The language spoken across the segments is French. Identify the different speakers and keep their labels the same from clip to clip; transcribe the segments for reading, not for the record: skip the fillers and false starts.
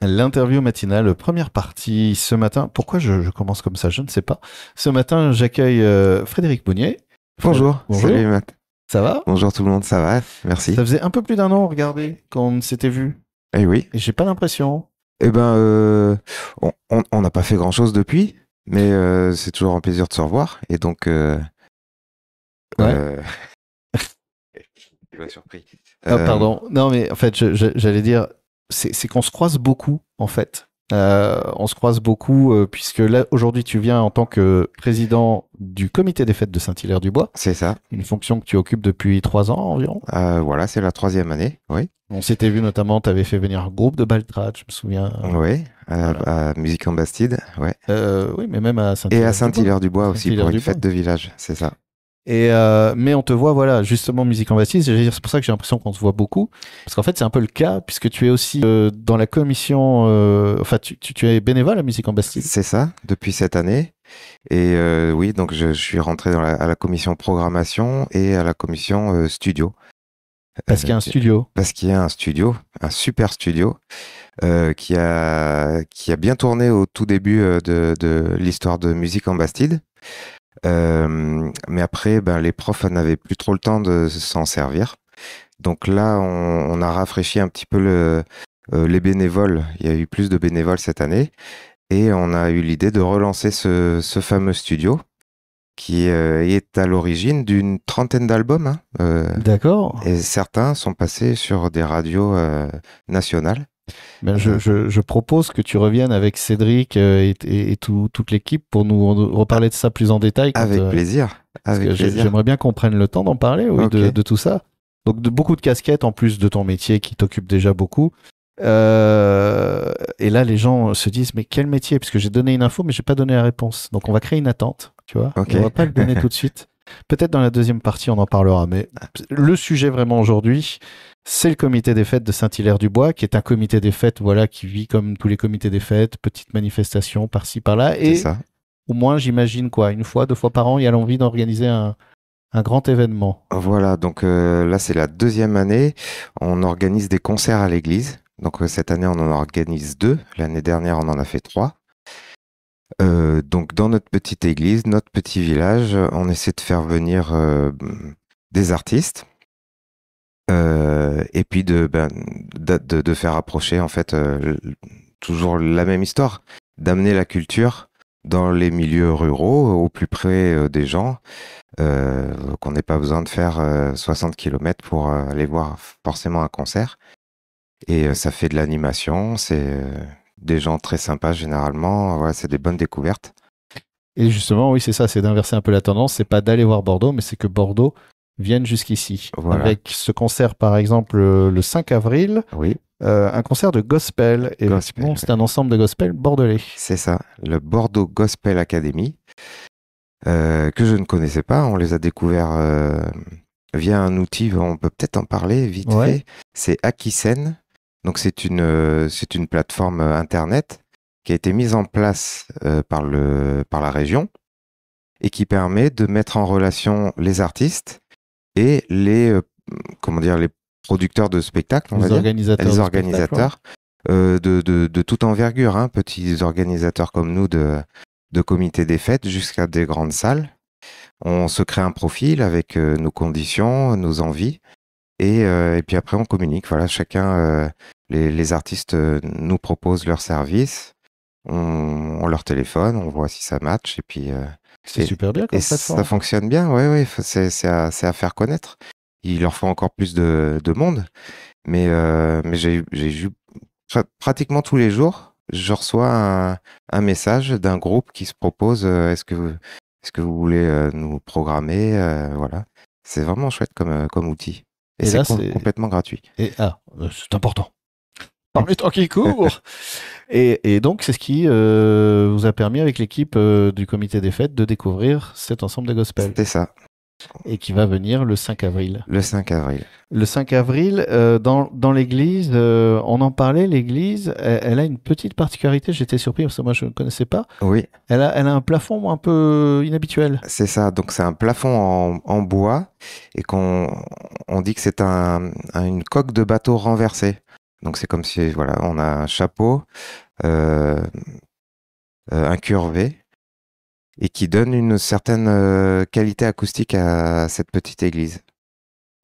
Speaker 1: L'interview matinale, première partie ce matin. Pourquoi je commence comme ça? Je ne sais pas. Ce matin, j'accueille Frédéric Bonnier.
Speaker 2: Bonjour, salut
Speaker 1: Bonjour,
Speaker 2: Matt.
Speaker 1: ça va?
Speaker 2: Bonjour tout le monde, ça va? Merci.
Speaker 1: Ça faisait un peu plus d'un an, regardez, qu'on s'était vu.
Speaker 2: Eh oui.
Speaker 1: Et j'ai pas l'impression.
Speaker 2: Eh ben, on n'a pas fait grand-chose depuis, mais c'est toujours un plaisir de se revoir. Et donc,
Speaker 1: Ouais.
Speaker 2: euh, tu m'as surpris.
Speaker 1: Ah, pardon. Non, mais en fait, j'allais dire, c'est qu'on se croise beaucoup, en fait. On se croise beaucoup, puisque là, aujourd'hui, tu viens en tant que président du comité des fêtes de Saint-Hilaire-du-Bois,
Speaker 2: C'est ça.
Speaker 1: une fonction que tu occupes depuis 3 ans environ.
Speaker 2: Voilà, c'est la troisième année, oui.
Speaker 1: On s'était vu notamment, tu avais fait venir un groupe de Baltrate, je me souviens.
Speaker 2: Oui,
Speaker 1: Voilà.
Speaker 2: à Musique en Bastide, ouais.
Speaker 1: Oui, mais même à
Speaker 2: Et à
Speaker 1: Saint-Hilaire-du-Bois.
Speaker 2: Saint-Hilaire-du-Bois aussi pour une
Speaker 1: Saint-Hilaire-du-Bois.
Speaker 2: fête de village, c'est ça.
Speaker 1: Mais on te voit, voilà, justement, Musique en Baptiste. C'est pour ça que j'ai l'impression qu'on se voit beaucoup. Parce qu'en fait, c'est un peu le cas, puisque tu es aussi dans la commission. Enfin, tu es bénévole à Musique en Bastide.
Speaker 2: C'est ça, depuis cette année. Et oui, donc je suis rentré à la commission programmation et à la commission studio.
Speaker 1: Parce qu'il y a un studio.
Speaker 2: Parce qu'il y a un studio, un super studio, qui a bien tourné au tout début de l'histoire de Musique en Bastide. Mais après, ben, les profs n'avaient plus trop le temps de s'en servir. Donc là, on a rafraîchi un petit peu les bénévoles. Il y a eu plus de bénévoles cette année. Et on a eu l'idée de relancer ce fameux studio qui est à l'origine d'une trentaine d'albums, hein.
Speaker 1: D'accord.
Speaker 2: Et certains sont passés sur des radios nationales.
Speaker 1: Ben, je propose que tu reviennes avec Cédric et toute l'équipe pour nous reparler de ça plus en détail.
Speaker 2: Avec plaisir.
Speaker 1: Parce
Speaker 2: Avec
Speaker 1: que
Speaker 2: plaisir.
Speaker 1: j'aimerais bien qu'on prenne le temps d'en parler, oui,
Speaker 2: Ok.
Speaker 1: de tout ça. Donc, de beaucoup de casquettes en plus de ton métier qui t'occupe déjà beaucoup. Et là, les gens se disent, mais quel métier? Parce que j'ai donné une info, mais j'ai pas donné la réponse. Donc, on va créer une attente, tu vois.
Speaker 2: Ok.
Speaker 1: Et on va pas le donner tout de suite. Peut-être dans la deuxième partie, on en parlera. Mais le sujet vraiment aujourd'hui, c'est le comité des fêtes de Saint-Hilaire-du-Bois, qui est un comité des fêtes, voilà, qui vit comme tous les comités des fêtes, petites manifestations par-ci, par-là.
Speaker 2: C'est
Speaker 1: Et
Speaker 2: ça.
Speaker 1: au moins, j'imagine quoi, une fois, 2 fois par an, il y a l'envie d'organiser un grand événement.
Speaker 2: Voilà, donc là c'est la deuxième année. On organise des concerts à l'église. Donc cette année on en organise 2. L'année dernière on en a fait 3. Donc dans notre petite église, notre petit village, on essaie de faire venir des artistes et puis de faire approcher en fait toujours la même histoire, d'amener la culture dans les milieux ruraux, au plus près des gens. Qu'on n'ait pas besoin de faire 60 km pour aller voir forcément un concert. Et ça fait de l'animation, c'est des gens très sympas généralement, voilà, c'est des bonnes découvertes.
Speaker 1: Et justement, oui, c'est ça, c'est d'inverser un peu la tendance. C'est pas d'aller voir Bordeaux, mais c'est que Bordeaux vienne jusqu'ici.
Speaker 2: Voilà.
Speaker 1: Avec ce concert, par exemple, le 5 avril,
Speaker 2: Oui,
Speaker 1: un concert de gospel. Et
Speaker 2: Gospel,
Speaker 1: bon, c'est un ensemble de gospel bordelais.
Speaker 2: c'est ça, le Bordeaux Gospel Academy, que je ne connaissais pas, on les a découverts via un outil, on peut peut-être en parler vite
Speaker 1: Ouais.
Speaker 2: fait, c'est Akisen. Donc c'est une plateforme internet qui a été mise en place par la région et qui permet de mettre en relation les artistes et les producteurs de spectacles, on va
Speaker 1: Les
Speaker 2: dire,
Speaker 1: organisateurs.
Speaker 2: les
Speaker 1: de
Speaker 2: organisateurs de toute envergure, hein, petits organisateurs comme nous de comités des fêtes jusqu'à des grandes salles. On se crée un profil avec nos conditions, nos envies. Et puis après, on communique. Voilà, chacun, les artistes nous proposent leurs services. On leur téléphone, on voit si ça match. Et puis,
Speaker 1: C'est super bien comme
Speaker 2: ça
Speaker 1: plateforme.
Speaker 2: fonctionne bien. Oui, oui, c'est à faire connaître. Il leur faut encore plus de monde. Mais j'ai eu pratiquement tous les jours, je reçois un message d'un groupe qui se propose est-ce que vous voulez nous programmer voilà. C'est vraiment chouette comme outil. Et
Speaker 1: Et
Speaker 2: c'est
Speaker 1: là, c'est.
Speaker 2: complètement gratuit.
Speaker 1: C'est important. Par les temps qui courent. Et donc, c'est ce qui vous a permis, avec l'équipe du comité des fêtes, de découvrir cet ensemble de gospel.
Speaker 2: C'était ça,
Speaker 1: Et qui va venir le 5 avril.
Speaker 2: le 5 avril.
Speaker 1: Le 5 avril, dans l'église, on en parlait, l'église, elle a une petite particularité, j'étais surpris parce que moi je ne connaissais pas.
Speaker 2: Oui,
Speaker 1: Elle a un plafond un peu inhabituel.
Speaker 2: c'est ça. Donc c'est un plafond en bois et on dit que c'est une coque de bateau renversée. Donc c'est comme si, voilà, on a un chapeau incurvé et qui donne une certaine qualité acoustique à cette petite église.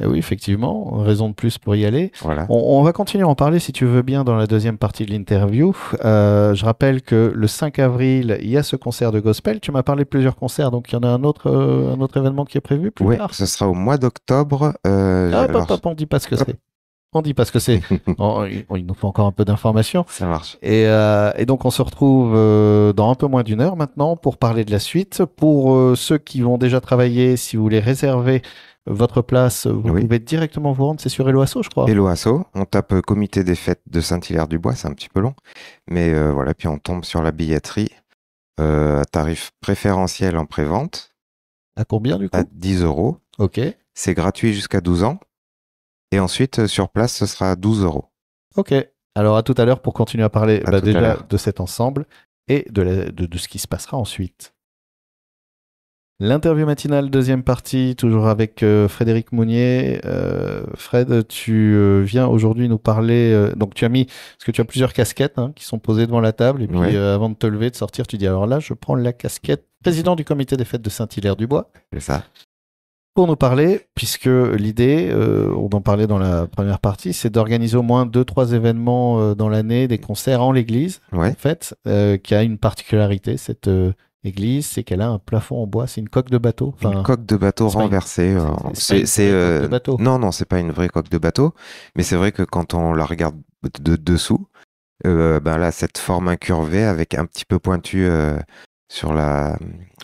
Speaker 1: Eh oui, effectivement, raison de plus pour y aller.
Speaker 2: Voilà.
Speaker 1: On va continuer à en parler si tu veux bien dans la deuxième partie de l'interview. Je rappelle que le 5 avril, il y a ce concert de gospel. Tu m'as parlé de plusieurs concerts, donc il y en a un autre événement qui est prévu plus
Speaker 2: Oui,
Speaker 1: tard.
Speaker 2: ce sera au mois d'octobre.
Speaker 1: Hop, on dit pas ce que c'est. On dit pas ce que c'est. Il nous faut encore un peu d'informations.
Speaker 2: Ça marche.
Speaker 1: Et donc on se retrouve dans un peu moins d'une heure maintenant pour parler de la suite. Pour ceux qui vont déjà travailler, si vous voulez réserver votre place, vous
Speaker 2: Oui.
Speaker 1: pouvez directement vous rendre. C'est sur Eloasso, je crois.
Speaker 2: Eloasso, on tape comité des fêtes de Saint-Hilaire-du-Bois, c'est un petit peu long. Mais voilà, puis on tombe sur la billetterie à tarif préférentiel en prévente.
Speaker 1: À combien du coup?
Speaker 2: À 10 €.
Speaker 1: Ok.
Speaker 2: C'est gratuit jusqu'à 12 ans. Et ensuite, sur place, ce sera 12 €.
Speaker 1: Ok. Alors à tout à l'heure pour continuer à parler
Speaker 2: À tout à
Speaker 1: déjà
Speaker 2: l'heure.
Speaker 1: de cet ensemble et de ce qui se passera ensuite. L'interview matinale, deuxième partie, toujours avec Frédéric Mounier. Fred, tu viens aujourd'hui nous parler. Donc, tu as plusieurs casquettes qui sont posées devant la table. Et puis,
Speaker 2: Ouais.
Speaker 1: avant de te lever, de sortir, tu dis alors là, je prends la casquette président du comité des fêtes de Saint-Hilaire-du-Bois.
Speaker 2: C'est ça.
Speaker 1: Pour nous parler, puisque l'idée, on en parlait dans la première partie, c'est d'organiser au moins 2-3 événements dans l'année, des concerts en l'église,
Speaker 2: Ouais.
Speaker 1: en fait, qui a une particularité, cette église, c'est qu'elle a un plafond en bois, c'est une coque de bateau.
Speaker 2: Une coque de bateau
Speaker 1: c'est pas une-
Speaker 2: renversée.
Speaker 1: c'est pas une vraie coque de bateau.
Speaker 2: Non, c'est pas une vraie coque de bateau. Mais c'est vrai que quand on la regarde de dessous, ben là, cette forme incurvée avec un petit peu pointu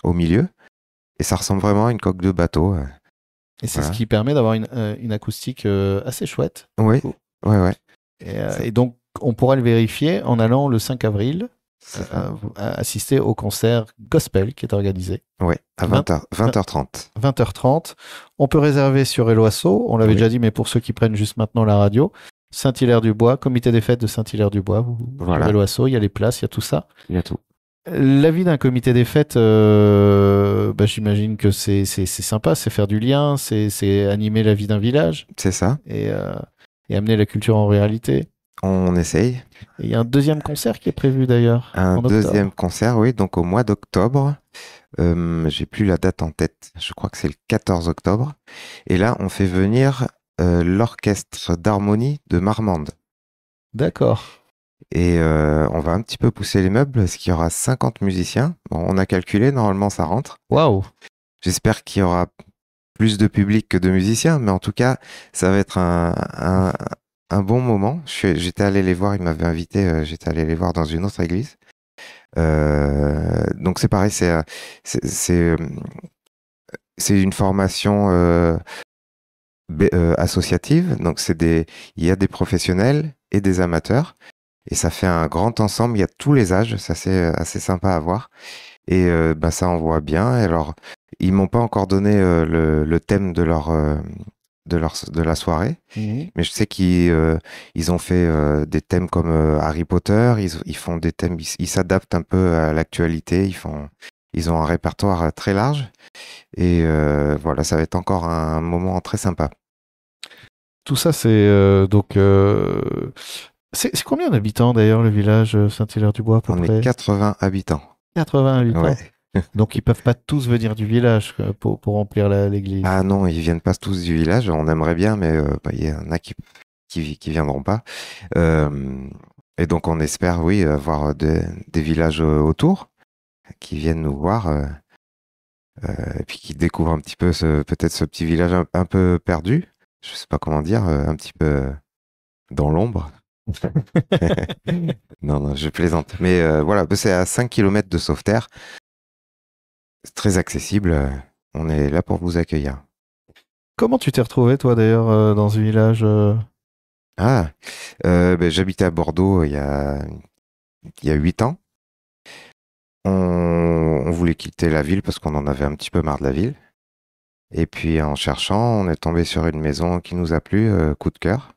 Speaker 2: au milieu. Et ça ressemble vraiment à une coque de bateau.
Speaker 1: Et c'est
Speaker 2: Voilà.
Speaker 1: ce qui permet d'avoir une acoustique assez chouette.
Speaker 2: Oui,
Speaker 1: Du coup.
Speaker 2: ouais.
Speaker 1: Et donc, on pourra le vérifier en allant le 5 avril
Speaker 2: C'est ça.
Speaker 1: assister au concert gospel qui est organisé.
Speaker 2: Ouais, à 20h30.
Speaker 1: 20h30. On peut réserver sur Eloasso, on l'avait
Speaker 2: Oui.
Speaker 1: déjà dit, mais pour ceux qui prennent juste maintenant la radio, Saint-Hilaire-du-Bois, comité des fêtes de Saint-Hilaire-du-Bois,
Speaker 2: Voilà.
Speaker 1: sur Eloasso, il y a les places, il y a tout ça.
Speaker 2: Il y a tout.
Speaker 1: La vie d'un comité des fêtes, j'imagine que c'est sympa, c'est faire du lien, c'est animer la vie d'un village
Speaker 2: C'est ça.
Speaker 1: et amener la culture en réalité.
Speaker 2: On essaye.
Speaker 1: Et il y a un deuxième concert qui est prévu d'ailleurs.
Speaker 2: Un
Speaker 1: en octobre.
Speaker 2: deuxième concert, oui, donc au mois d'octobre. J'ai plus la date en tête. Je crois que c'est le 14 octobre. Et là, on fait venir l'orchestre d'harmonie de Marmande.
Speaker 1: D'accord.
Speaker 2: Et on va un petit peu pousser les meubles parce qu'il y aura 50 musiciens. Bon, on a calculé, normalement ça rentre.
Speaker 1: Waouh.
Speaker 2: J'espère qu'il y aura plus de public que de musiciens, mais en tout cas, ça va être un bon moment. J'étais allé les voir, ils m'avaient invité, j'étais allé les voir dans une autre église. Donc c'est pareil, c'est une formation associative. Donc il y a des professionnels et des amateurs. Et ça fait un grand ensemble, il y a tous les âges, ça c'est assez sympa à voir. Et ça envoie bien. Et alors, ils m'ont pas encore donné le thème de la soirée, mais je sais qu'ils ont fait des thèmes comme Harry Potter, ils font des thèmes, ils s'adaptent un peu à l'actualité, ils ont un répertoire très large. Et voilà, ça va être encore un moment très sympa.
Speaker 1: Tout ça, c'est donc... C'est combien d'habitants d'ailleurs le village Saint-Hilaire-du-Bois à peu
Speaker 2: On
Speaker 1: près?
Speaker 2: est 80 habitants.
Speaker 1: 80 habitants.
Speaker 2: Ouais.
Speaker 1: Donc ils peuvent pas tous venir du village pour remplir l'église.
Speaker 2: Ah non, ils viennent pas tous du village. On aimerait bien, mais il y en a qui viendront pas. Et donc on espère, oui, avoir des villages autour qui viennent nous voir et puis qui découvrent un petit peu peut-être ce petit village un peu perdu. Je sais pas comment dire, un petit peu dans l'ombre. Non, je plaisante. Mais voilà, c'est à 5 km de Sauveterre. C'est très accessible. On est là pour vous accueillir.
Speaker 1: Comment tu t'es retrouvé toi d'ailleurs dans ce village
Speaker 2: J'habitais à Bordeaux il y a 8 ans. On voulait quitter la ville parce qu'on en avait un petit peu marre de la ville. Et puis en cherchant, on est tombé sur une maison qui nous a plu, coup de cœur.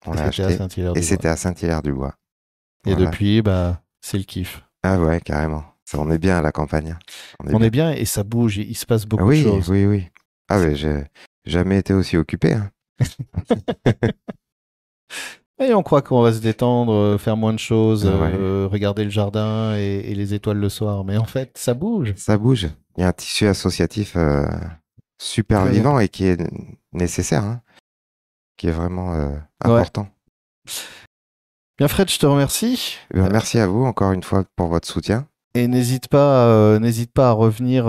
Speaker 2: On l'a acheté. Et c'était à Saint-Hilaire-du-Bois.
Speaker 1: Et
Speaker 2: voilà.
Speaker 1: depuis, c'est le kiff.
Speaker 2: Ah ouais, carrément. Ça, on est bien à la campagne.
Speaker 1: On est bien et ça bouge, il se passe beaucoup de choses.
Speaker 2: Oui. Ah ouais, j'ai jamais été aussi occupé. Hein.
Speaker 1: Et on croit qu'on va se détendre, faire moins de choses,
Speaker 2: Ouais,
Speaker 1: regarder le jardin et les étoiles le soir. Mais en fait, ça bouge.
Speaker 2: ça bouge. Il y a un tissu associatif super
Speaker 1: Très
Speaker 2: vivant
Speaker 1: important.
Speaker 2: et qui est nécessaire, hein, qui est vraiment
Speaker 1: Ouais.
Speaker 2: important.
Speaker 1: Bien Fred, je te remercie.
Speaker 2: Eh bien, merci à vous encore une fois pour votre soutien.
Speaker 1: Et n'hésite pas à revenir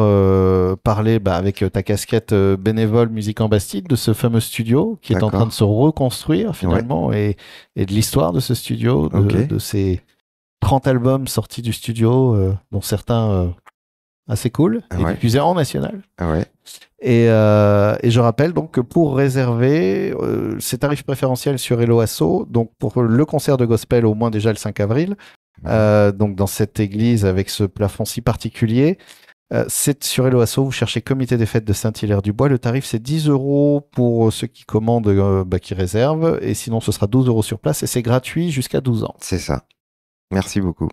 Speaker 1: parler avec ta casquette bénévole Musique en Bastide de ce fameux studio qui est en train de
Speaker 2: D'accord.
Speaker 1: se reconstruire
Speaker 2: Ouais,
Speaker 1: finalement et de l'histoire de ce studio,
Speaker 2: ok.
Speaker 1: de ces 30 albums sortis du studio, dont certains assez cool et
Speaker 2: Ouais,
Speaker 1: diffusés en national.
Speaker 2: ouais.
Speaker 1: Et je rappelle donc que pour réserver, c'est tarif préférentiel sur Hello Asso, donc pour le concert de gospel au moins déjà le 5 avril,
Speaker 2: Mhm.
Speaker 1: donc dans cette église avec ce plafond si particulier. C'est sur Hello Asso, vous cherchez Comité des Fêtes de Saint-Hilaire-du-Bois. Le tarif, c'est 10 euros pour ceux qui commandent, qui réservent. Et sinon, ce sera 12 euros sur place. Et c'est gratuit jusqu'à 12 ans.
Speaker 2: C'est ça. Merci beaucoup.